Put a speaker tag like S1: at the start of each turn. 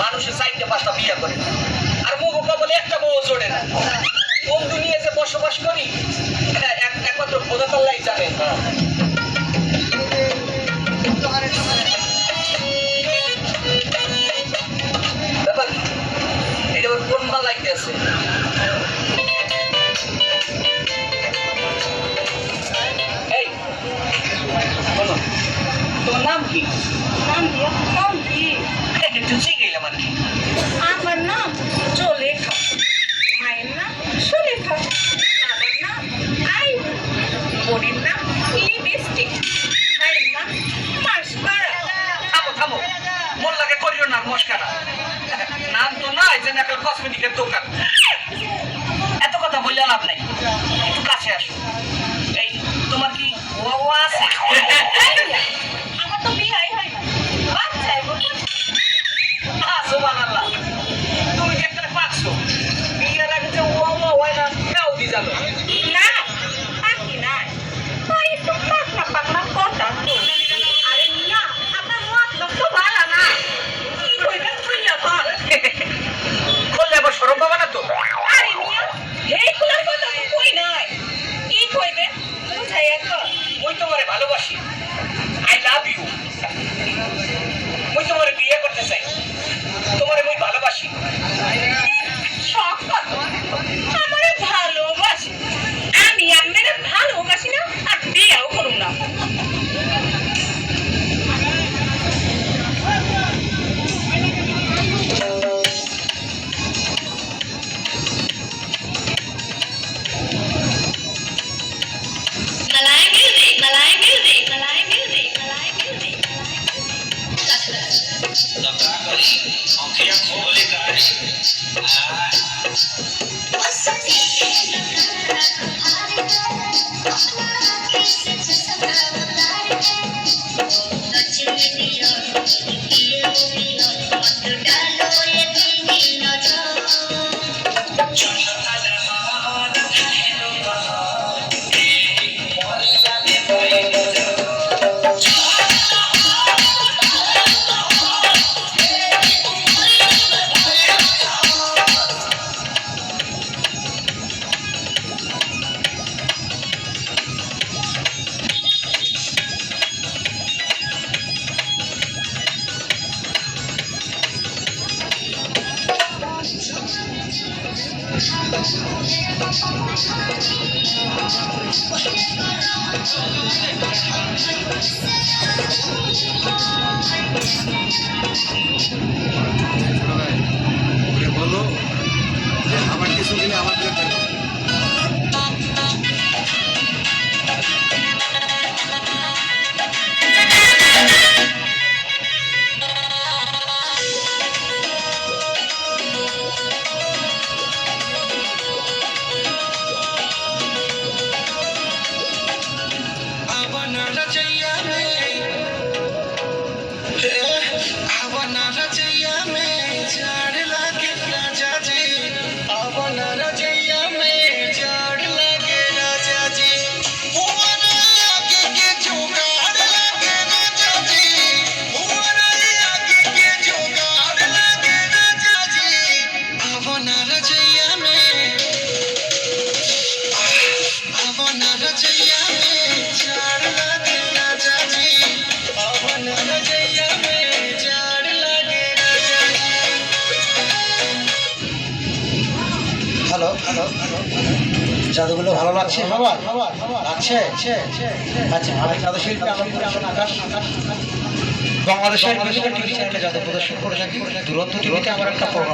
S1: মানুষের 4-5টা বিয়ে করে আর মুখ বলে একটা বউ জোড়ে না। কোন দুনিয়ায় যে বসবাস করি একমাত্র খোদা তাআলাই জানে। ব্যাপার এটা কোন ভাল লাগতেছে? এই বলো তোমার নাম কি?
S2: নাম কি?
S1: একটু শিখাইলাম আর কি।
S2: আমার নাম জলেখা, মায়ের নাম সুলেখা, বাবার নাম আইন, বোনের নাম লিপস্টিক, ভাইয়ের নাম মাস্কারা।
S1: থামো থামো, মন লাগে করিও না মস্কারা। নাম তো নাই যে একটা কসমেটিকের দোকান। এত কথা বললে লাভ নাই, একটু কাছে আসো। এই তোমার কি ওয়া আছে?
S2: আমার তো বিয়ে হয় না, বাচ্চা এবং
S1: সুবহানাল্লাহ, তুমি কি একটা পাচ্ছো? বিয়ের আগে যে ওয়া হয় না কেউ দি জানো
S2: না পাখি নাই, তাই একটু পাকনা পাকনা কথা তো। আরে মিয়া, আপনার মতলব তো ভালো না। কি কইবেন খুইলা বল।
S1: বললে আবার শরম পাবা না তো?
S2: আরে মিয়া, এইগুলোর কথা তো কই নাই। কি কইবেন বুঝাই একবার।
S1: ওই তোমারে ভালোবাসি, আই লাভ ইউ। ওই তোমারে বিয়ে করতে চাই, তোমারে মই ভালোবাসি।
S2: শখ কত, আমারে ভালোবাসি। আমি আপনারে ভালোবাসি না আর বিয়েও করুম না।
S3: Malay music, Malay music, Malay music, Malay music.
S4: বলো যে আমার কিছু দিলে আমার হ্যালো হ্যালো জাদুগুলো ভালো লাগছে বাবা? লাগছে? আচ্ছা, আমি জাদু শিল্পী আকাশ বাংলাদেশের বিভিন্ন টিভি চ্যানেলে জাদু প্রদর্শন করে থাকি। দূরত্ব টিভিতে আমার একটা প্রোগ্রাম